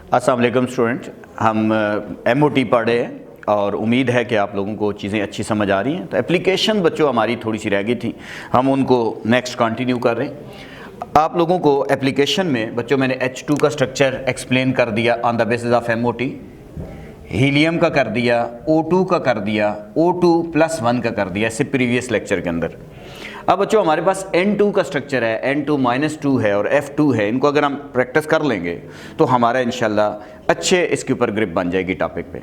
अस्सलाम वालेकुम स्टूडेंट, हम MOT पढ़े हैं और उम्मीद है कि आप लोगों को चीज़ें अच्छी समझ आ रही हैं। तो एप्लीकेशन बच्चों हमारी थोड़ी सी रह गई थी, हम उनको नेक्स्ट कंटिन्यू कर रहे हैं। आप लोगों को एप्लीकेशन में बच्चों मैंने H2 का स्ट्रक्चर एक्सप्लेन कर दिया on the basis of MOT, helium का कर दिया, O2 का कर दिया, O2+1 का कर दिया इससे प्रीवियस लेक्चर के अंदर। अब बच्चों हमारे पास N2 का स्ट्रक्चर है, N2-2 है और F2 है। इनको अगर हम प्रैक्टिस कर लेंगे तो हमारा इंशाल्लाह अच्छे इसके ऊपर ग्रिप बन जाएगी टॉपिक पे।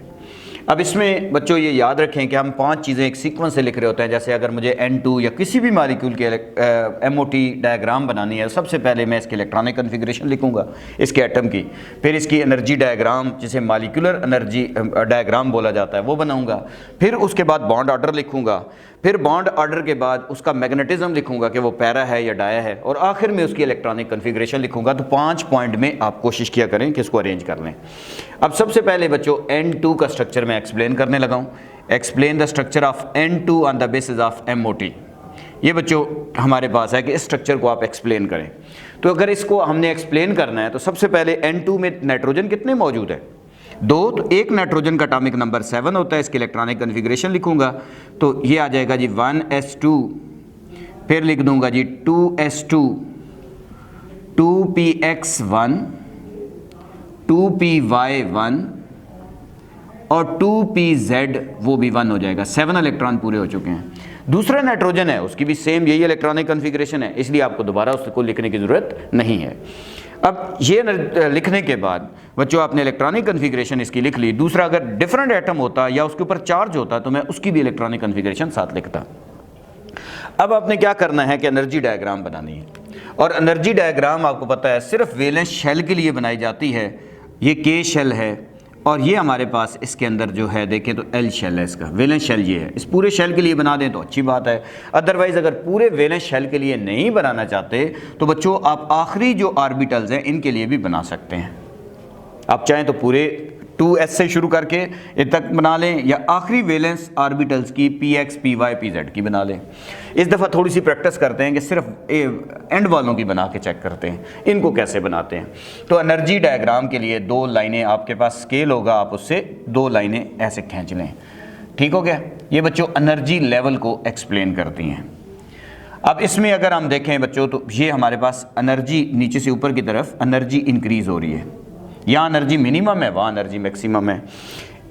अब इसमें बच्चों ये याद रखें कि हम 5 चीज़ें एक सीक्वेंस से लिख रहे होते हैं। जैसे अगर मुझे N2 या किसी भी मॉलिक्यूल के MOT डायग्राम बनानी है, सबसे पहले मैं इसकी इलेक्ट्रॉनिक कन्फिग्रेशन लिखूंगा इसके एटम की, फिर इसकी एनर्जी डायग्राम जिसे मॉलिक्यूलर एनर्जी डायग्राम बोला जाता है वो बनाऊंगा, फिर उसके बाद बॉन्ड ऑर्डर लिखूंगा, फिर बॉन्ड ऑर्डर के बाद उसका मैग्नेटिज्म लिखूंगा कि वो पैरा है या डाया है, और आखिर में उसकी इलेक्ट्रॉनिक कन्फिग्रेशन लिखूंगा। तो 5 पॉइंट में आप कोशिश किया करें कि इसको अरेंज कर लें। अब सबसे पहले बच्चों N2 का स्ट्रक्चर मैं एक्सप्लेन करने लगा हूँ। Explain the structure of N2 on the basis of MOT। ये बच्चों हमारे पास है कि इस स्ट्रक्चर को आप एक्सप्लेन करें। तो अगर इसको हमने एक्सप्लेन करना है तो सबसे पहले N2 में नाइट्रोजन कितने मौजूद है? 2। तो एक नाइट्रोजन का एटॉमिक नंबर 7 होता है। इसकी इलेक्ट्रॉनिक कन्फिग्रेशन लिखूंगा तो ये आ जाएगा जी 1s2, फिर लिख दूंगा जी 2s2, 2px1, 2py1 और 2pz वो भी 1 हो जाएगा। 7 इलेक्ट्रॉन पूरे हो चुके हैं। दूसरा नाइट्रोजन है, उसकी भी सेम यही इलेक्ट्रॉनिक कन्फिग्रेशन है, इसलिए आपको दोबारा उसको लिखने की ज़रूरत नहीं है। अब ये लिखने के बाद बच्चों आपने इलेक्ट्रॉनिक कन्फिग्रेशन इसकी लिख ली। दूसरा, अगर डिफरेंट एटम होता या उसके ऊपर चार्ज होता तो मैं उसकी भी इलेक्ट्रॉनिक कन्फिग्रेशन साथ लिखता। अब आपने क्या करना है कि एनर्जी डायग्राम बनानी है, और एनर्जी डायग्राम आपको पता है सिर्फ वैलेंस शेल के लिए बनाई जाती है। ये K शेल है और ये हमारे पास इसके अंदर जो है देखें तो L शेल है, इसका वैलेंस शेल ये है। इस पूरे शेल के लिए बना दें तो अच्छी बात है, अदरवाइज़ अगर पूरे वैलेंस शेल के लिए नहीं बनाना चाहते तो बच्चों आप आखिरी जो ऑर्बिटल्स हैं इनके लिए भी बना सकते हैं। आप चाहें तो पूरे 2s से शुरू करके इन तक बना लें, या आखिरी वैलेंस ऑर्बिटल्स की px, py, pz की बना लें। इस दफ़ा थोड़ी सी प्रैक्टिस करते हैं कि सिर्फ एंड वालों की बना के चेक करते हैं इनको कैसे बनाते हैं। तो एनर्जी डायग्राम के लिए 2 लाइनें आपके पास स्केल होगा, आप उससे 2 लाइनें ऐसे खींच लें। ठीक हो गया? ये बच्चों एनर्जी लेवल को एक्सप्लेन करती हैं। अब इसमें अगर हम देखें बच्चों तो ये हमारे पास एनर्जी नीचे से ऊपर की तरफ एनर्जी इंक्रीज़ हो रही है। यहाँ एनर्जी मिनिमम है, वहाँ एनर्जी मैक्सिमम है।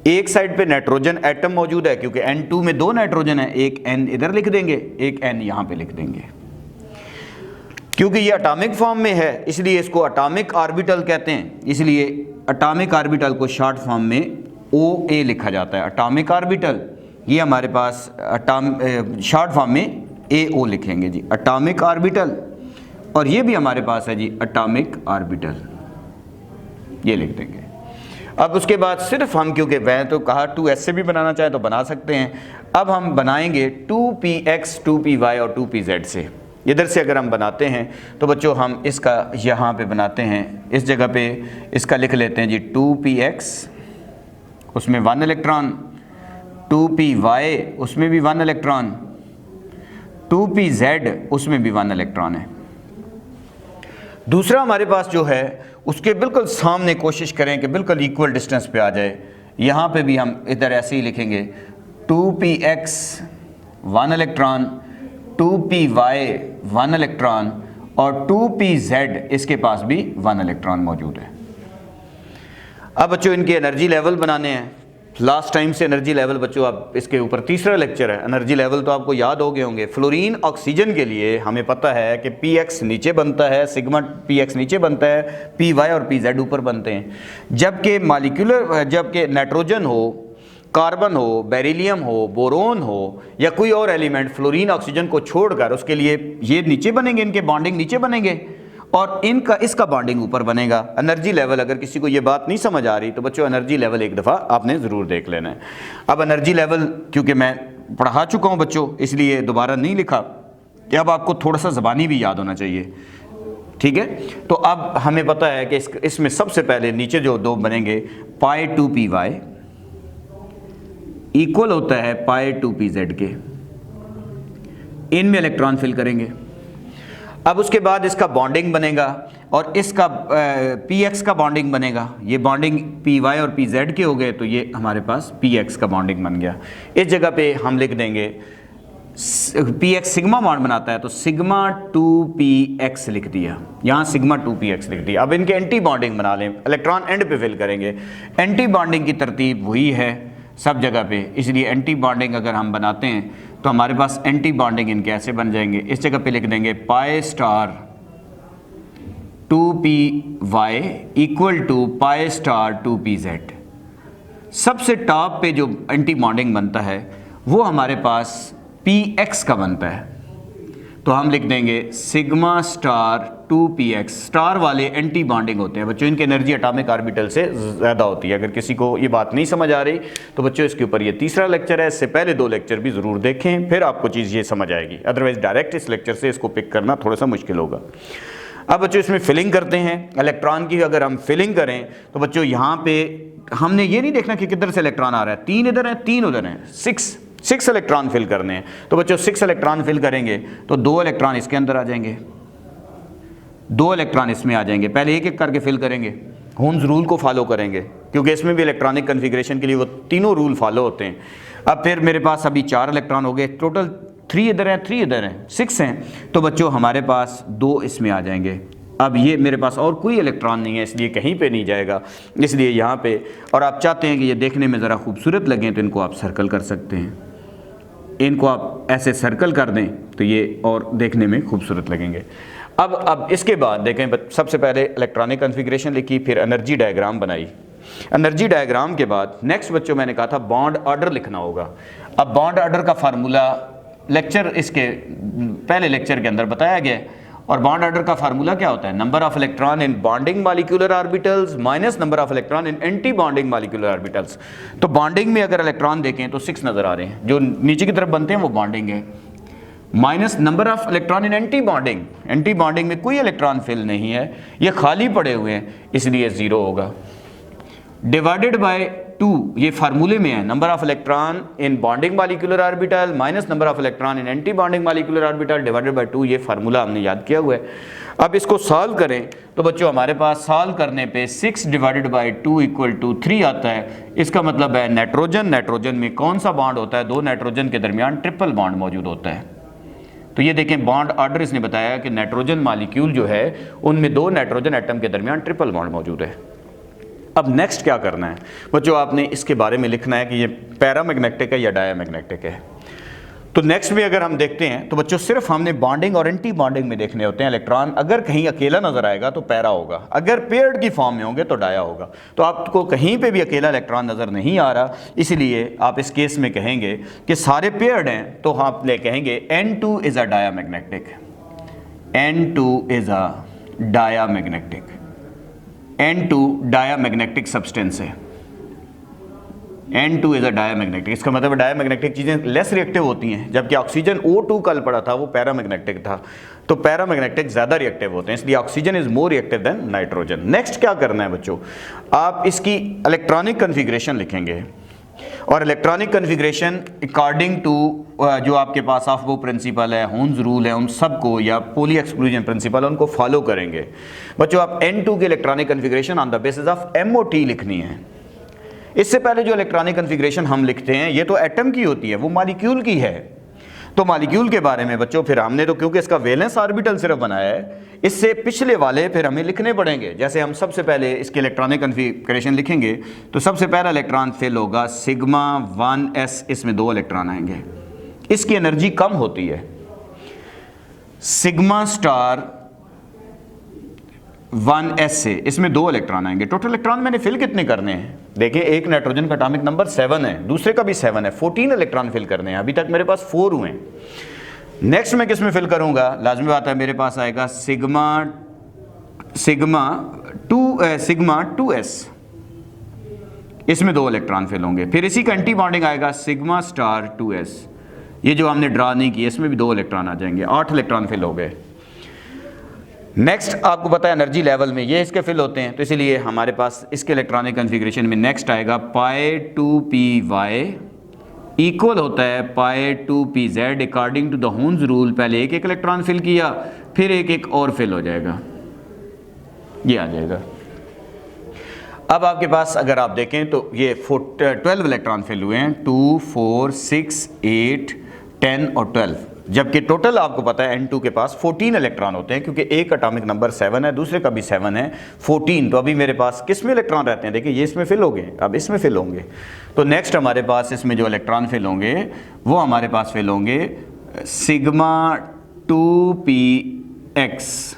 एक साइड पे नाइट्रोजन एटम मौजूद है, क्योंकि N2 में 2 नाइट्रोजन है, एक N इधर लिख देंगे, एक N यहाँ पे लिख देंगे। क्योंकि ये एटॉमिक फॉर्म में है इसलिए इसको एटॉमिक ऑर्बिटल कहते हैं, इसलिए एटॉमिक ऑर्बिटल को शॉर्ट फॉर्म में OA लिखा जाता है। एटॉमिक ऑर्बिटल ये हमारे पास शॉर्ट फॉर्म में AO लिखेंगे जी, एटॉमिक ऑर्बिटल। और ये भी हमारे पास है जी एटॉमिक ऑर्बिटल, ये लिख देंगे। अब उसके बाद सिर्फ हम, क्योंकि वह तो कहा 2s से भी बनाना चाहे तो बना सकते हैं, अब हम बनाएंगे 2px, 2py और 2pz से। इधर से अगर हम बनाते हैं तो बच्चों हम इसका यहाँ पे बनाते हैं, इस जगह पे इसका लिख लेते हैं जी 2px, उसमें 1 इलेक्ट्रॉन, 2py उसमें भी 1 इलेक्ट्रॉन, 2pz उसमें भी 1 इलेक्ट्रॉन है। दूसरा हमारे पास जो है उसके बिल्कुल सामने कोशिश करें कि बिल्कुल इक्वल डिस्टेंस पे आ जाए। यहाँ पे भी हम इधर ऐसे ही लिखेंगे 2px 1 इलेक्ट्रॉन, 2py 1 इलेक्ट्रॉन और 2pz इसके पास भी 1 इलेक्ट्रॉन मौजूद है। अब बच्चों इनके एनर्जी लेवल बनाने हैं। लास्ट टाइम से एनर्जी लेवल बच्चों, अब इसके ऊपर तीसरा लेक्चर है। एनर्जी लेवल तो आपको याद हो गए होंगे। फ्लोरीन ऑक्सीजन के लिए हमें पता है कि px नीचे बनता है, सिग्मा px नीचे बनता है, py और pz ऊपर बनते हैं। जबकि नाइट्रोजन हो, कार्बन हो, बेरिलियम हो, बोरोन हो या कोई और एलिमेंट फ्लोरीन ऑक्सीजन को छोड़कर उसके लिए ये नीचे बनेंगे, इनके बॉन्डिंग नीचे बनेंगे और इसका बॉन्डिंग ऊपर बनेगा। एनर्जी लेवल, अगर किसी को ये बात नहीं समझ आ रही तो बच्चों एनर्जी लेवल एक दफ़ा आपने ज़रूर देख लेना है। अब एनर्जी लेवल क्योंकि मैं पढ़ा चुका हूँ बच्चों, इसलिए दोबारा नहीं लिखा कि अब आपको थोड़ा सा ज़बानी भी याद होना चाहिए। ठीक है, तो अब हमें पता है कि इसमें सबसे पहले नीचे जो 2 बनेंगे पाई 2py इक्वल होता है पाई 2pz के, इनमें इलेक्ट्रॉन फिल करेंगे। अब उसके बाद इसका बॉन्डिंग बनेगा और इसका पी एक्स का बॉन्डिंग बनेगा, ये बॉन्डिंग पी वाई और पी जेड के हो गए, तो ये हमारे पास पी एक्स का बॉन्डिंग बन गया। इस जगह पे हम लिख देंगे पी एक्स सिग्मा बॉन्ड बनाता है, तो सिग्मा 2px लिख दिया, यहाँ सिग्मा 2px लिख दिया। अब इनके एंटी बॉन्डिंग बना लें, इलेक्ट्रॉन एंड पे फिल करेंगे। एंटी बॉन्डिंग की तरतीब वही है सब जगह पे, इसलिए एंटी बॉन्डिंग अगर हम बनाते हैं तो हमारे पास एंटी बॉन्डिंग इनके ऐसे बन जाएंगे। इस जगह पे लिख देंगे pi star 2py equal to pi star 2pz। सबसे टॉप पे जो एंटी बॉन्डिंग बनता है वो हमारे पास px का बनता है, तो हम लिख देंगे सिग्मा स्टार 2px। स्टार वाले एंटी बॉन्डिंग होते हैं बच्चों, इनकी एनर्जी एटॉमिक ऑर्बिटल से ज़्यादा होती है। अगर किसी को ये बात नहीं समझ आ रही तो बच्चों इसके ऊपर ये तीसरा लेक्चर है, इससे पहले 2 लेक्चर भी ज़रूर देखें, फिर आपको चीज़ ये समझ आएगी। अदरवाइज़ डायरेक्ट इस लेक्चर से इसको पिक करना थोड़ा सा मुश्किल होगा। अब बच्चों इसमें फिलिंग करते हैं इलेक्ट्रॉन की। अगर हम फिलिंग करें तो बच्चों यहाँ पे हमने ये नहीं देखना कि किधर से इलेक्ट्रॉन आ रहा है, 3 इधर है 3 उधर हैं, 6 इलेक्ट्रॉन फिल करने हैं। तो बच्चों 6 इलेक्ट्रॉन फिल करेंगे तो 2 इलेक्ट्रॉन इसके अंदर आ जाएंगे, 2 इलेक्ट्रॉन इसमें आ जाएंगे। पहले एक एक करके फिल करेंगे, होम्स रूल को फॉलो करेंगे, क्योंकि इसमें भी इलेक्ट्रॉनिक कन्फिग्रेशन के लिए वो तीनों रूल फॉलो होते हैं। अब फिर मेरे पास अभी 4 इलेक्ट्रॉन हो गए, टोटल 3 इधर हैं 3 इधर हैं, 6 हैं, तो बच्चों हमारे पास 2 इसमें आ जाएंगे। अब ये मेरे पास और कोई इलेक्ट्रॉन नहीं है, इसलिए कहीं पे नहीं जाएगा, इसलिए यहाँ पे, और आप चाहते हैं कि ये देखने में ज़रा खूबसूरत लगें तो इनको आप सर्कल कर सकते हैं। इनको आप ऐसे सर्कल कर दें तो ये और देखने में खूबसूरत लगेंगे। अब इसके बाद देखें, सबसे पहले इलेक्ट्रॉनिक कॉन्फ़िगरेशन लिखी, फिर एनर्जी डायग्राम बनाई। एनर्जी डायग्राम के बाद नेक्स्ट बच्चों मैंने कहा था बॉन्ड ऑर्डर लिखना होगा। अब बॉन्ड ऑर्डर का फार्मूला लेक्चर इसके पहले लेक्चर के अंदर बताया गया है, और बॉन्ड ऑर्डर का फार्मूला क्या होता है? Number of electron in bonding molecular orbitals minus number of electron in anti bonding molecular orbitals. तो बॉन्डिंग में अगर इलेक्ट्रॉन देखें तो 6 नजर आ रहे हैं, जो नीचे की तरफ बनते हैं वो बॉन्डिंग है, minus number of electron in anti bonding. Anti bonding में कोई इलेक्ट्रॉन फिल नहीं है, ये खाली पड़े हुए हैं, इसलिए 0 होगा। डिवाइडेड बाय 2 ये फार्मूले में है, number of electron in bonding molecular orbital minus number of electron in anti bonding molecular orbital divided by 2, ये फार्मूला हमने याद किया हुआ है। अब इसको सॉल्व करें तो बच्चों हमारे पास सॉल्व करने पे 6 डिवाइडेड बाय 2 इक्वल टू 3 आता है। इसका मतलब है नाइट्रोजन में कौन सा बॉन्ड होता है? 2 नाइट्रोजन के दरमियान ट्रिपल बॉन्ड मौजूद होता है। तो ये देखें बॉन्ड ऑर्डर इसने बताया कि नाइट्रोजन मॉलिक्यूल जो है उनमें 2 नाइट्रोजन एटम के दरमियान ट्रिपल बॉन्ड मौजूद है। अब नेक्स्ट क्या करना है बच्चों, आपने इसके बारे में लिखना है कि ये पैरामैग्नेटिक है या डायामैग्नेटिक है। तो नेक्स्ट में अगर हम देखते हैं तो बच्चों सिर्फ हमने बॉन्डिंग और एंटी बॉन्डिंग में देखने होते हैं इलेक्ट्रॉन। अगर कहीं अकेला नजर आएगा तो पैरा होगा, अगर पेयर्ड की फॉर्म में होंगे तो डाया होगा। तो आपको कहीं पे भी अकेला इलेक्ट्रॉन नजर नहीं आ रहा, इसलिए आप इस केस में कहेंगे कि सारे पेयर्ड हैं, तो आप ले कहेंगे N2 is a diamagnetic, N2 is a diamagnetic, N2 diamagnetic substance है, N2 इज अ डायामैग्नेटिक। इसका मतलब डायामैग्नेटिक चीज़ें लेस रिएक्टिव होती हैं, जबकि ऑक्सीजन O2 कल पड़ा था वो पैरामैग्नेटिक था। तो पैरामैग्नेटिक ज़्यादा रिएक्टिव होते हैं, इसलिए oxygen is more reactive than nitrogen. Next क्या करना है बच्चों, आप इसकी इलेक्ट्रॉनिक कन्फिग्रेशन लिखेंगे, और इलेक्ट्रॉनिक कन्फिग्रेशन अकॉर्डिंग टू जो आपके पास ऑफ प्रिंसिपल है, होन्स रूल है, उन सबको, या पोली एक्सक्लूजन प्रिंसिपल है, उनको फॉलो करेंगे। बच्चों आप N2 की electronic configuration on the basis of MOT लिखनी है। इससे पहले जो इलेक्ट्रॉनिक कन्फिग्रेशन हम लिखते हैं ये तो एटम की होती है, वो मॉलिक्यूल की है। तो मॉलिक्यूल के बारे में बच्चों फिर हमने तो क्योंकि इसका वैलेंस ऑर्बिटल सिर्फ बनाया है, इससे पिछले वाले फिर हमें लिखने पड़ेंगे। जैसे हम सबसे पहले इसके इलेक्ट्रॉनिक कन्फिग्रेशन लिखेंगे तो सबसे पहला इलेक्ट्रॉन फिल होगा सिग्मा 1s, इसमें 2 इलेक्ट्रॉन आएंगे, इसकी एनर्जी कम होती है। सिग्मा स्टार 1s से इसमें 2 इलेक्ट्रॉन आएंगे। टोटल इलेक्ट्रॉन मैंने फिल कितने करने हैं? देखिए एक नाइट्रोजन का एटॉमिक नंबर 7 है, दूसरे का भी 7 है, 14 इलेक्ट्रॉन फिल करने हैं। अभी तक मेरे पास 4 हुए हैं। नेक्स्ट मैं किस में फिल करूंगा? लाजमी बात है, मेरे पास आएगा सिग्मा 2s, इसमें 2 इलेक्ट्रॉन फिल होंगे। फिर इसी का एंटी बॉन्डिंग आएगा सिग्मा स्टार 2s, ये जो हमने ड्रा नहीं किया, इसमें भी 2 इलेक्ट्रॉन आ जाएंगे, 8 इलेक्ट्रॉन फिल हो गए। नेक्स्ट आपको पता है एनर्जी लेवल में ये इसके फिल होते हैं, तो इसीलिए हमारे पास इसके इलेक्ट्रॉनिक कन्फिग्रेशन में नेक्स्ट आएगा पाई 2py इक्वल होता है pi 2pz according to the Hund's rule. पहले एक एक इलेक्ट्रॉन फिल किया, फिर एक एक और फिल हो जाएगा। ये आ जाएगा। अब आपके पास अगर आप देखें तो ये 12 इलेक्ट्रॉन फिल हुए हैं, 2, 4, 6, 8, 10 और 12, जबकि टोटल आपको पता है N2 के पास 14 इलेक्ट्रॉन होते हैं, क्योंकि एक एटॉमिक नंबर 7 है, दूसरे का भी 7 है, 14। तो अभी मेरे पास किस में इलेक्ट्रॉन रहते हैं, देखिए ये इसमें फिल हो गए, अब इसमें फिल होंगे। तो नेक्स्ट हमारे पास इसमें जो इलेक्ट्रॉन फिल होंगे वो हमारे पास फिल होंगे सिग्मा 2px,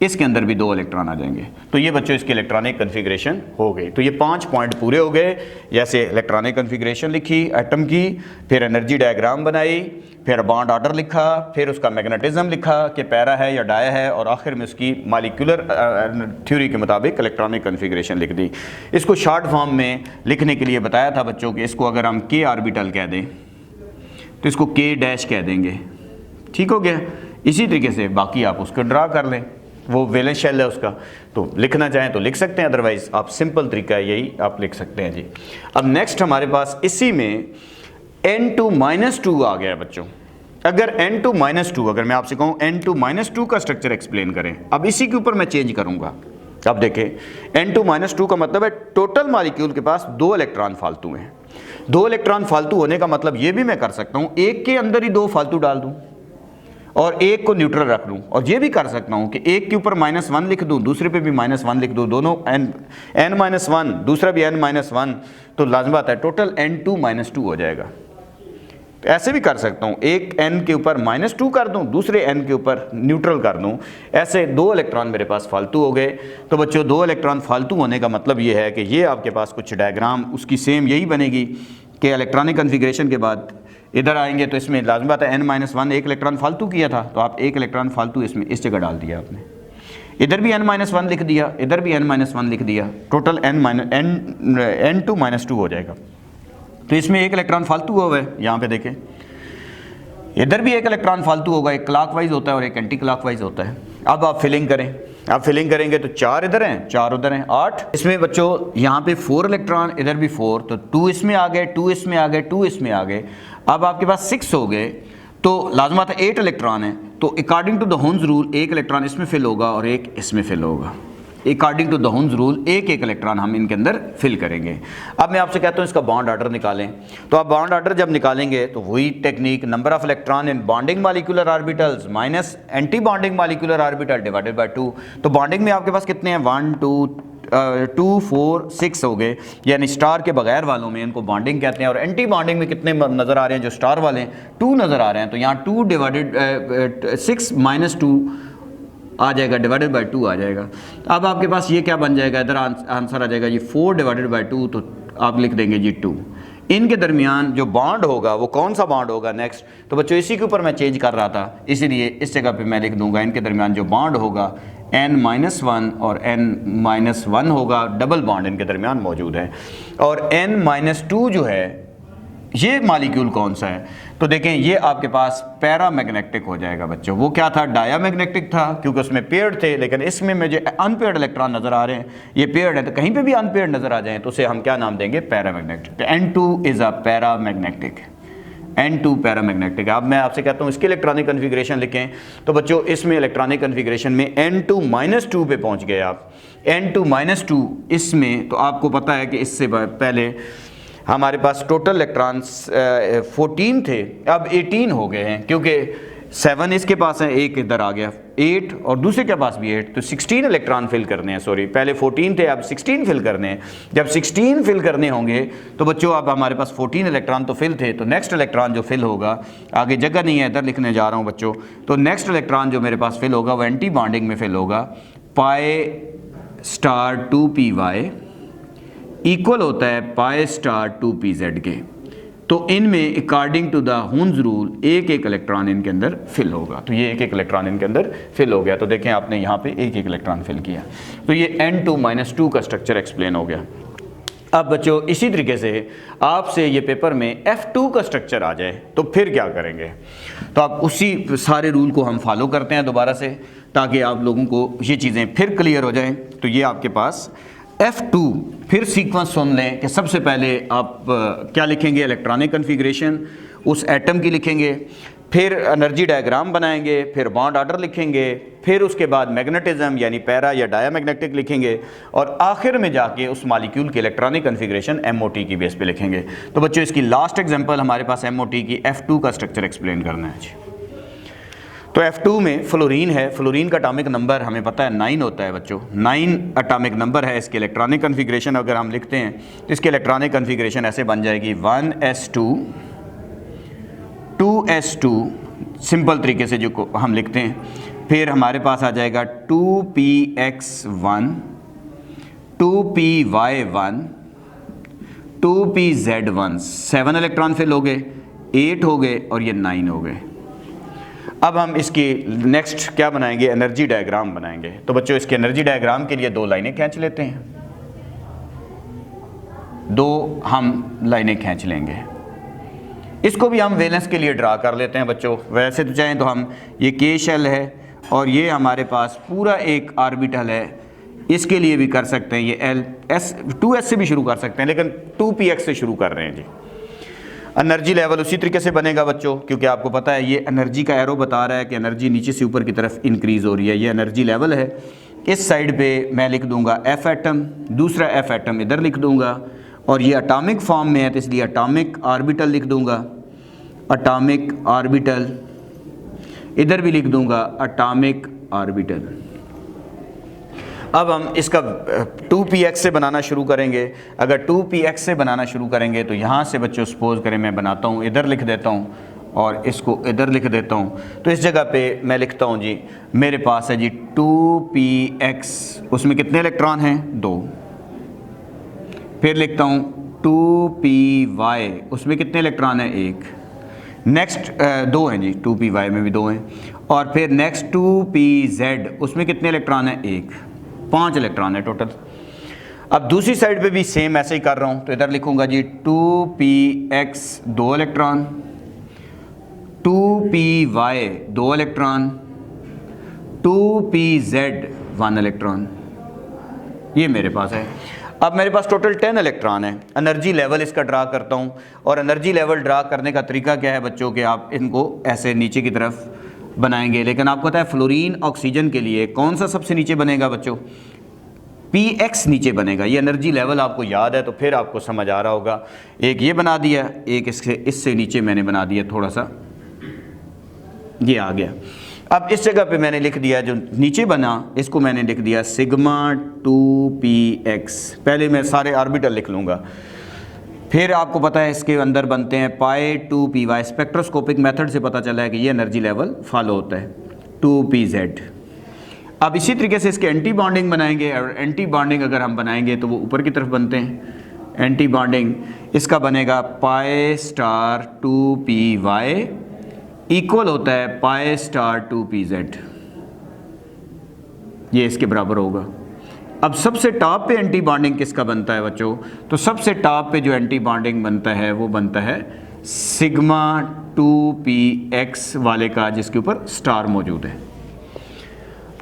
इसके अंदर भी 2 इलेक्ट्रॉन आ जाएंगे। तो ये बच्चों इसकी इलेक्ट्रॉनिक कन्फिग्रेशन हो गई। तो ये 5 पॉइंट पूरे हो गए, जैसे इलेक्ट्रॉनिक कन्फिग्रेशन लिखी एटम की, फिर एनर्जी डायग्राम बनाई, फिर बॉन्ड ऑर्डर लिखा, फिर उसका मैग्नेटिज्म लिखा कि पैरा है या डाया है, और आखिर में उसकी मॉलिक्यूलर थ्योरी के मुताबिक इलेक्ट्रॉनिक कन्फिग्रेशन लिख दी। इसको शॉर्ट फॉर्म में लिखने के लिए बताया था बच्चों कि इसको अगर हम k ऑर्बिटल कह दें तो इसको k डैश कह देंगे, ठीक हो गया। इसी तरीके से बाकी आप उसको ड्रा कर लें, वो वैलेंस शेल है उसका, तो लिखना चाहें तो लिख सकते हैं, अदरवाइज आप सिंपल तरीका है यही आप लिख सकते हैं जी। अब नेक्स्ट हमारे पास इसी में N2-2 आ गया बच्चों। अगर N2-2, अगर मैं आपसे कहूँ N2-2 का स्ट्रक्चर एक्सप्लेन करें, अब इसी के ऊपर मैं चेंज करूँगा। अब देखें N2-2 का मतलब है टोटल मॉलिक्यूल के पास 2 इलेक्ट्रॉन फालतू हैं। 2 इलेक्ट्रॉन फालतू होने का मतलब ये भी मैं कर सकता हूँ एक के अंदर ही 2 फालतू डाल दूँ और एक को न्यूट्रल रख लूँ, और ये भी कर सकता हूँ कि एक के ऊपर -1 लिख दूँ, दूसरे पे भी -1 लिख दूँ, दोनों n-1, दूसरा भी n-1, तो लाज़िम बात है टोटल N2-2 हो जाएगा। तो ऐसे भी कर सकता हूँ, एक n के ऊपर -2 कर दूँ, दूसरे n के ऊपर न्यूट्रल कर दूँ, ऐसे 2 इलेक्ट्रॉन मेरे पास फालतू हो गए। तो बच्चों 2 इलेक्ट्रॉन फालतू होने का मतलब ये है कि ये आपके पास कुछ डायग्राम उसकी सेम यही बनेगी कि इलेक्ट्रॉनिक कन्फिग्रेशन के बाद इधर आएंगे तो इसमें लाज़िम बात है n-1 एक इलेक्ट्रॉन फालतू किया था, तो आप एक इलेक्ट्रॉन फालतू इसमें इस जगह डाल दिया आपने, इधर भी n-1 लिख दिया, इधर भी n-1 लिख दिया, टोटल N2-2 हो जाएगा। तो इसमें एक इलेक्ट्रॉन फालतू हुआ है, यहाँ पे देखें इधर भी एक इलेक्ट्रॉन फालतू होगा, एक क्लॉकवाइज होता है और एक एंटी क्लॉकवाइज होता है। अब आप फिलिंग करें, आप फिलिंग करेंगे तो 4 इधर हैं, 4 उधर हैं, 8। इसमें बच्चों यहाँ पे 4 इलेक्ट्रॉन, इधर भी 4, तो 2 इसमें आ गए, 2 इसमें आ गए, 2 इसमें आ गए। अब आपके पास 6 हो गए, तो लाजमा था 8 इलेक्ट्रॉन है, तो according to the Hund's rule एक इलेक्ट्रॉन इसमें फिल होगा और एक इसमें फिल होगा। According to the Hund's rule एक इलेक्ट्रॉन हम इनके अंदर फिल करेंगे। अब मैं आपसे कहता हूँ इसका बॉन्ड ऑर्डर निकालें, तो आप बॉन्ड ऑर्डर जब निकालेंगे तो वही technique, number of electron in bonding molecular orbitals minus anti bonding molecular orbital divided by 2। तो बॉन्डिंग में आपके पास कितने हैं, 1, 2, 4, 6 हो गए, यानी स्टार के बगैर वालों में इनको बॉन्डिंग कहते हैं। और एंटी बॉन्डिंग में कितने नज़र आ रहे हैं, जो स्टार वाले हैं 2 नज़र आ रहे हैं, तो यहाँ 2 डिवाइडेड 6 - 2 आ जाएगा, डिवाइडेड बाय 2 आ जाएगा। अब आपके पास ये क्या बन जाएगा, इधर आंसर आ जाएगा जी 4 डिवाइडेड बाय 2, तो आप लिख देंगे जी 2। इनके दरमियान जो बॉन्ड होगा वो कौन सा बॉन्ड होगा नेक्स्ट, तो बच्चों इसी के ऊपर मैं चेंज कर रहा था, इसीलिए इस जगह पे मैं लिख दूंगा इनके दरमियान जो बॉन्ड होगा n-1 और n-1 होगा, डबल बॉन्ड इनके दरमियान मौजूद है। और n-2 जो है ये मॉलिक्यूल कौन सा है, तो देखें ये आपके पास पैरामैग्नेटिक हो जाएगा बच्चों। वो क्या था, डायामैग्नेटिक था क्योंकि उसमें पेयर्ड थे, लेकिन इसमें मुझे अनपेयर्ड इलेक्ट्रॉन नज़र आ रहे हैं, ये पेयर्ड है, तो कहीं पे भी अनपेयर्ड नज़र आ जाए तो उसे हम क्या नाम देंगे, पैरामैग्नेटिक। तो N2 is a paramagnetic, N2 paramagnetic. अब मैं आपसे कहता हूँ इसकी इलेक्ट्रॉनिक कन्फिग्रेशन लिखें, तो बच्चों इसमें इलेक्ट्रॉनिक कन्फिग्रेशन में N2-2 पे पहुँच गए आप। N2-2 इसमें तो आपको पता है कि इससे पहले हमारे पास टोटल इलेक्ट्रॉन्स 14 थे, अब 18 हो गए हैं, क्योंकि 7 इसके पास है, एक इधर आ गया 8 और दूसरे के पास भी 8, तो 16 इलेक्ट्रॉन फिल करने हैं। सॉरी, पहले 14 थे, अब 16 फिल करने हैं। जब 16 फिल करने होंगे तो बच्चों अब हमारे पास 14 इलेक्ट्रॉन तो फिल थे, तो नेक्स्ट इलेक्ट्रॉन जो फिल होगा, आगे जगह नहीं है इधर लिखने जा रहा हूँ बच्चों, तो नेक्स्ट इलेक्ट्रॉन जो मेरे पास फिल होगा वो एंटी बॉन्डिंग में फिल होगा, π*2py इक्वल होता है π*2pz के। तो इनमें according to the Hund's rule एक इलेक्ट्रॉन इनके अंदर फिल होगा, तो ये एक इलेक्ट्रॉन इनके अंदर फिल हो गया। तो देखें आपने यहाँ पे एक इलेक्ट्रॉन फिल किया, तो ये N2-2 का स्ट्रक्चर एक्सप्लेन हो गया। अब बच्चों इसी तरीके से आपसे ये पेपर में F2 का स्ट्रक्चर आ जाए तो फिर क्या करेंगे, तो आप उसी सारे रूल को हम फॉलो करते हैं दोबारा से, ताकि आप लोगों को ये चीज़ें फिर क्लियर हो जाएं। तो ये आपके पास F2, फिर सीक्वेंस सुन लें कि सबसे पहले आप क्या लिखेंगे, इलेक्ट्रॉनिक कन्फिग्रेशन उस एटम की लिखेंगे, फिर एनर्जी डायग्राम बनाएंगे, फिर बॉन्ड ऑर्डर लिखेंगे, फिर उसके बाद मैग्नेटिज्म यानी पैरा या डायामैग्नेटिक लिखेंगे, और आखिर में जाके उस मॉलिक्यूल की इलेक्ट्रॉनिक कन्फिग्रेशन MOT की बेस पे लिखेंगे। तो बच्चों इसकी लास्ट एग्जांपल हमारे पास MOT की F2 का स्ट्रक्चर एक्सप्लेन करना है जी। तो F2 में फ्लोरीन है, फ्लोरीन का एटॉमिक नंबर हमें पता है 9 होता है बच्चों, 9 एटॉमिक नंबर है। इसके इलेक्ट्रॉनिक कन्फिग्रेशन अगर हम लिखते हैं तो इसकी इलेक्ट्रॉनिक कन्फिग्रेशन ऐसे बन जाएगी 1s2 2s2, सिंपल तरीके से जो हम लिखते हैं। फिर हमारे पास आ जाएगा 2px1 2py1 2pz1, 7 electron fill हो गए, 8 हो गए और ये 9 हो गए। अब हम इसकी नेक्स्ट क्या बनाएंगे, एनर्जी डायग्राम बनाएंगे। तो बच्चों इसके एनर्जी डायग्राम के लिए 2 लाइनें खींच लेते हैं, 2 हम लाइनें खींच लेंगे। इसको भी हम वैलेंस के लिए ड्रा कर लेते हैं बच्चों। वैसे तो चाहें तो हम ये K शेल है और ये हमारे पास पूरा एक ऑर्बिटल है, इसके लिए भी कर सकते हैं। ये L 2s से भी शुरू कर सकते हैं, लेकिन 2px से शुरू कर रहे हैं जी। एनर्जी लेवल उसी तरीके से बनेगा बच्चों, क्योंकि आपको पता है ये एनर्जी का एरो बता रहा है कि एनर्जी नीचे से ऊपर की तरफ इंक्रीज हो रही है। ये एनर्जी लेवल है। इस साइड पे मैं लिख दूंगा F एटम, दूसरा F एटम इधर लिख दूंगा, और ये एटॉमिक फॉर्म में है तो इसलिए एटॉमिक ऑर्बिटल लिख दूंगा, एटॉमिक ऑर्बिटल, इधर भी लिख दूंगा एटॉमिक ऑर्बिटल। अब हम इसका 2px से बनाना शुरू करेंगे। अगर 2px से बनाना शुरू करेंगे तो यहाँ से बच्चों सपोज करें मैं बनाता हूँ, इधर लिख देता हूँ और इसको इधर लिख देता हूँ। तो इस जगह पे मैं लिखता हूँ जी, मेरे पास है जी 2px, उसमें कितने इलेक्ट्रॉन हैं, 2। फिर लिखता हूँ 2py, उसमें कितने इलेक्ट्रॉन हैं, 1। नेक्स्ट 2 हैं जी, 2py में भी 2 हैं। और फिर नेक्स्ट 2pz, उसमें कितने इलेक्ट्रॉन हैं, 1। 5 इलेक्ट्रॉन है टोटल। अब दूसरी साइड पे भी सेम ऐसे ही कर रहा हूँ, तो इधर लिखूंगा जी 2px 2 electron, 2py 2 electron, 2pz 1 electron. ये मेरे पास है। अब मेरे पास टोटल 10 इलेक्ट्रॉन है। एनर्जी लेवल इसका ड्रा करता हूँ, और एनर्जी लेवल ड्रा करने का तरीका क्या है बच्चों कि आप इनको ऐसे नीचे की तरफ बनाएंगे। लेकिन आपको पता है फ्लोरीन ऑक्सीजन के लिए कौन सा सबसे नीचे बनेगा बच्चों, px नीचे बनेगा। ये एनर्जी लेवल आपको याद है तो फिर आपको समझ आ रहा होगा। एक ये बना दिया, एक इससे नीचे मैंने बना दिया थोड़ा सा, ये आ गया। अब इस जगह पे मैंने लिख दिया, जो नीचे बना इसको मैंने लिख दिया सिग्मा 2px। पहले मैं सारे ऑर्बिटल लिख लूँगा, फिर आपको पता है इसके अंदर बनते हैं पाई 2py। स्पेक्ट्रोस्कोपिक मेथड से पता चला है कि ये एनर्जी लेवल फॉलो होता है 2pz। अब इसी तरीके से इसके एंटी बॉन्डिंग बनाएंगे, और एंटी बॉन्डिंग अगर हम बनाएंगे तो वो ऊपर की तरफ बनते हैं। एंटी बॉन्डिंग इसका बनेगा पाई स्टार 2py इक्वल होता है पाई स्टार 2pz, ये इसके बराबर होगा। अब सबसे टॉप पे एंटी बॉन्डिंग किसका बनता है बच्चों, तो सबसे टॉप पे जो एंटी बॉन्डिंग बनता है वो बनता है सिग्मा 2px वाले का, जिसके ऊपर स्टार मौजूद है।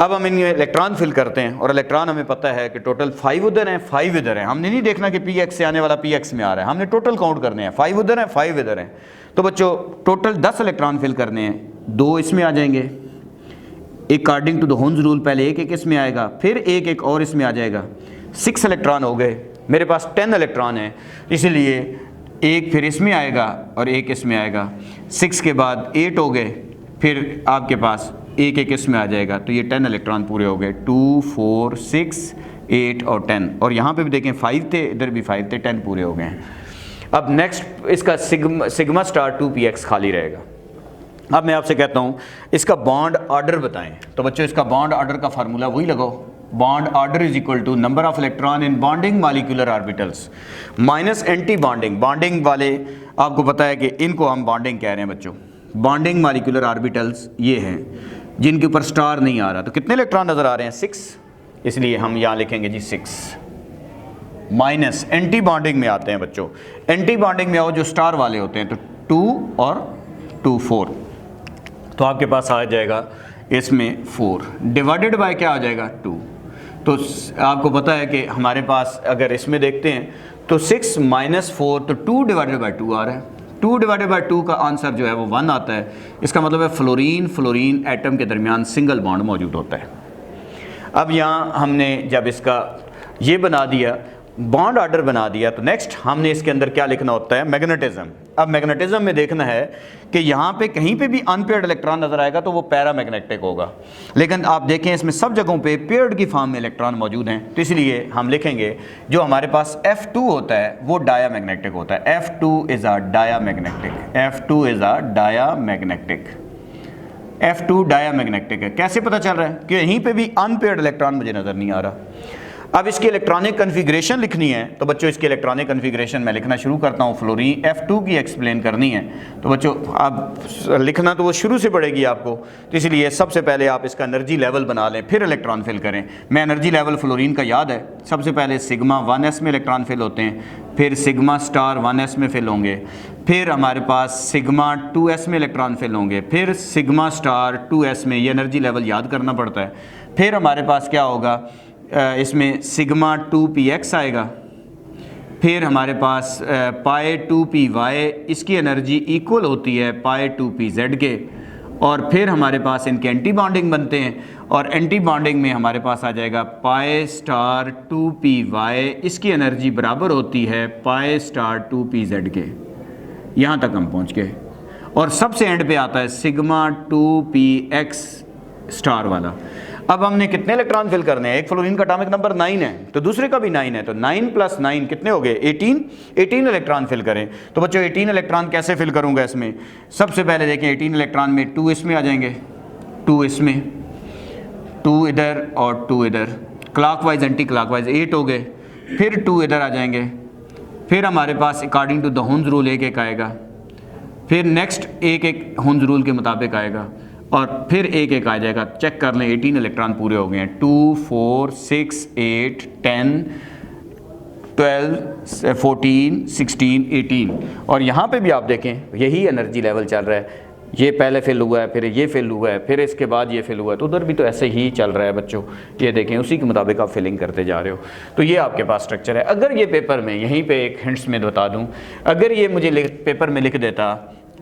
अब हम इनमें इलेक्ट्रॉन फिल करते हैं, और इलेक्ट्रॉन हमें पता है कि टोटल 5 उधर हैं, 5 इधर हैं। हमने नहीं देखना कि px से आने वाला px में आ रहा है, हमने टोटल काउंट करने हैं। 5 उधर हैं, 5 इधर हैं। तो बच्चों टोटल 10 इलेक्ट्रॉन फिल करने हैं। 2 इसमें आ जाएंगे, according to the Hund's rule पहले एक इसमें आएगा, फिर एक और इसमें आ जाएगा। 6 इलेक्ट्रॉन हो गए। मेरे पास 10 इलेक्ट्रॉन है, इसलिए एक फिर इसमें आएगा और एक इसमें आएगा। 6 के बाद 8 हो गए, फिर आपके पास एक इसमें आ जाएगा। तो ये 10 इलेक्ट्रॉन पूरे हो गए, 2 4 6 8 और 10। और यहाँ पे भी देखें 5 थे, इधर भी 5 थे, 10 पूरे हो गए हैं। अब नेक्स्ट इसका सिग्मा स्टार 2px खाली रहेगा। अब मैं आपसे कहता हूँ इसका बॉन्ड ऑर्डर बताएं। तो बच्चों इसका बॉन्ड ऑर्डर का फार्मूला वही लगाओ, bond order is equal to number of electron in bonding molecular orbitals minus anti bonding. Bonding वाले आपको पता है कि इनको हम बॉन्डिंग कह रहे हैं बच्चों। बॉन्डिंग मॉलिक्यूलर ऑर्बिटल्स ये हैं जिनके ऊपर स्टार नहीं आ रहा। तो कितने इलेक्ट्रॉन नजर आ रहे हैं, 6, इसलिए हम यहाँ लिखेंगे जी 6 माइनस एंटी बॉन्डिंग में आते हैं बच्चों। एंटी बॉन्डिंग में आओ जो स्टार वाले होते हैं, तो 2 और 2 4, तो आपके पास आ जाएगा इसमें 4 डिवाइडेड बाय क्या आ जाएगा 2। तो आपको पता है कि हमारे पास अगर इसमें देखते हैं तो 6 - 4, तो 2 डिवाइडेड बाय 2 आ रहा है। 2/2 का आंसर जो है वो 1 आता है। इसका मतलब है फ्लोरीन एटम के दरमियान सिंगल बॉन्ड मौजूद होता है। अब यहाँ हमने जब इसका ये बना दिया, बॉन्ड ऑर्डर बना दिया, तो नेक्स्ट हमने इसके अंदर क्या लिखना होता है, मैग्नेटिज्म। अब मैग्नेटिज्म में देखना है कि यहाँ पे कहीं पे भी अनपेयर्ड इलेक्ट्रॉन नजर आएगा तो वो पैरामैग्नेटिक होगा, लेकिन आप देखें इसमें सब जगहों पे पेयर्ड की फॉर्म में इलेक्ट्रॉन मौजूद हैं, तो इसलिए हम लिखेंगे जो हमारे पास F2 होता है वो डायामैग्नेटिक होता है। F2 is a diamagnetic, F2 is a diamagnetic, F2 diamagnetic है। कैसे पता चल रहा है कि यहीं पे भी अनपेयर्ड इलेक्ट्रॉन मुझे नज़र नहीं आ रहा। अब इसकी इलेक्ट्रॉनिक कन्फिग्रेशन लिखनी है, तो बच्चों इसकी इलेक्ट्रॉनिक कन्फिग्रेशन मैं लिखना शुरू करता हूँ। फ्लोरीन F2 की एक्सप्लेन करनी है, तो बच्चों अब लिखना तो वो शुरू से पड़ेगी आपको, तो इसलिए सबसे पहले आप इसका एनर्जी लेवल बना लें, फिर इलेक्ट्रॉन फिल करें। मैं एनर्जी लेवल फ्लोरीन का याद है, सबसे पहले सिग्मा 1s में इलेक्ट्रॉन फिल होते हैं, फिर सिग्मा स्टार 1s में फिल होंगे, फिर हमारे पास सिग्मा 2s में इलेक्ट्रॉन फिल होंगे, फिर सिग्मा स्टार 2s में, ये एनर्जी लेवल याद करना पड़ता है। फिर हमारे पास क्या होगा, इसमें सिग्मा 2px आएगा, फिर हमारे पास पाई 2py, इसकी एनर्जी इक्वल होती है पाई 2pz के, और फिर हमारे पास इनके एंटी बॉन्डिंग बनते हैं, और एंटी बॉन्डिंग में हमारे पास आ जाएगा पाई स्टार 2py, इसकी एनर्जी बराबर होती है पाई स्टार 2pz के। यहाँ तक हम पहुँच गए, और सबसे एंड पे आता है सिग्मा 2px स्टार वाला। अब हमने कितने इलेक्ट्रॉन फिल करने हैं, एक फ्लोरीन का एटॉमिक नंबर 9 है, तो दूसरे का भी 9 है, तो 9 + 9 कितने हो गए, 18 इलेक्ट्रॉन फिल करें। तो बच्चों 18 इलेक्ट्रॉन कैसे फिल करूंगा इसमें, सबसे पहले देखें 18 इलेक्ट्रॉन में 2 इसमें आ जाएंगे, 2 इसमें, 2 इधर और 2 इधर, क्लॉकवाइज एंटी क्लॉकवाइज 8 हो गए, फिर 2 इधर आ जाएंगे, फिर हमारे पास अकॉर्डिंग टू द हुंज रूल एक आएगा, फिर नेक्स्ट एक हुंज रूल के मुताबिक आएगा, और फिर एक आ जाएगा। चेक कर लें 18 इलेक्ट्रॉन पूरे हो गए हैं, 2 4 6 8 10 12 14 16 18, और यहाँ पे भी आप देखें यही एनर्जी लेवल चल रहा है। ये पहले फिल हुआ है, फिर ये फिल हुआ है, फिर इसके बाद ये फिल हुआ है, तो उधर भी तो ऐसे ही चल रहा है बच्चों। ये देखें उसी के मुताबिक आप फिलिंग करते जा रहे हो, तो ये आपके पास स्ट्रक्चर है। अगर ये पेपर में, यहीं पे एक हिंट्स में बता दूँ, अगर ये मुझे पेपर में लिख देता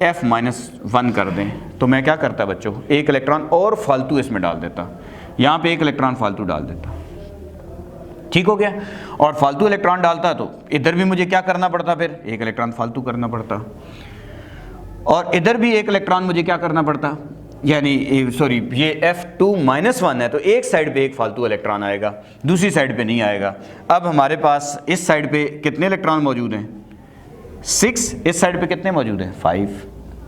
F-1 कर दें, तो मैं क्या करता बच्चों, एक इलेक्ट्रॉन और फालतू इसमें डाल देता, यहाँ पे एक इलेक्ट्रॉन फालतू डाल देता, ठीक हो गया। और फालतू इलेक्ट्रॉन डालता तो इधर भी मुझे क्या करना पड़ता, फिर एक इलेक्ट्रॉन फालतू करना पड़ता, और इधर भी एक इलेक्ट्रॉन मुझे क्या करना पड़ता, यानी सॉरी ये F2-1 है, तो एक साइड पे एक फालतू इलेक्ट्रॉन आएगा, दूसरी साइड पे नहीं आएगा। अब हमारे पास इस साइड पे कितने इलेक्ट्रॉन मौजूद हैं, 6, इस साइड पे कितने मौजूद हैं, 5,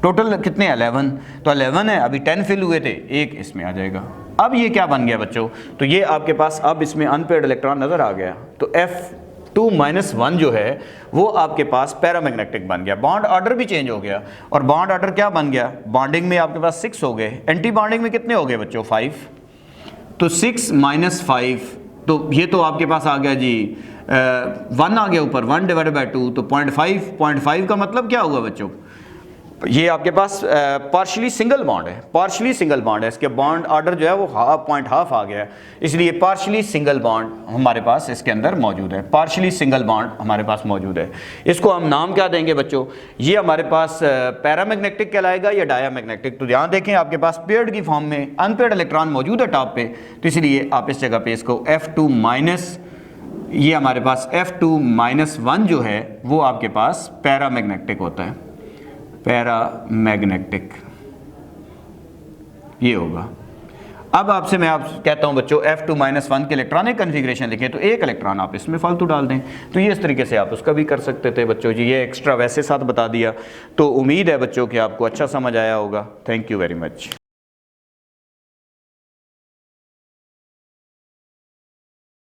टोटल कितने 11, तो 11 है, अभी 10 फिल हुए थे, एक इसमें आ जाएगा। अब ये क्या बन गया बच्चों, तो ये आपके पास अब इसमें अनपेयर्ड इलेक्ट्रॉन नज़र आ गया, तो F2-1 जो है वो आपके पास पैरामैग्नेटिक बन गया। बॉन्ड ऑर्डर भी चेंज हो गया, और बॉन्ड ऑर्डर क्या बन गया, बॉन्डिंग में आपके पास 6 हो गए, एंटी बॉन्डिंग में कितने हो गए बच्चों, 5, तो 6 - 5, तो ये तो आपके पास आ गया जी 1 आ गया ऊपर, 1/2, तो 0.5 का मतलब क्या हुआ बच्चों, ये आपके पास पार्शली सिंगल बॉन्ड है, पार्शली सिंगल बॉन्ड है, इसके बॉन्ड ऑर्डर जो है वो 0.5 आ गया है, इसलिए पार्शली सिंगल बॉन्ड हमारे पास इसके अंदर मौजूद है, पार्शली सिंगल बॉन्ड हमारे पास मौजूद है। इसको हम नाम क्या देंगे बच्चों, ये हमारे पास पैरामैग्नेटिक कहलाएगा या डायामैग्नेटिक। तो यहाँ देखें आपके पास पेयर्ड की फॉर्म में अनपेयर्ड इलेक्ट्रॉन मौजूद है टॉप पे, तो इसलिए आप इस जगह पे इसको F2-, ये हमारे पास F2-1 जो है वो आपके पास पैरामैग्नेटिक होता है, पैरामैग्नेटिक ये होगा। अब आपसे मैं कहता हूं बच्चों F2-1 के इलेक्ट्रॉनिक कन्फिग्रेशन लिखें, तो एक इलेक्ट्रॉन आप इसमें फालतू डाल दें, तो ये इस तरीके से आप उसका भी कर सकते थे बच्चों जी। ये एक्स्ट्रा वैसे साथ बता दिया, तो उम्मीद है बच्चों कि आपको अच्छा समझ आया होगा। Thank you very much.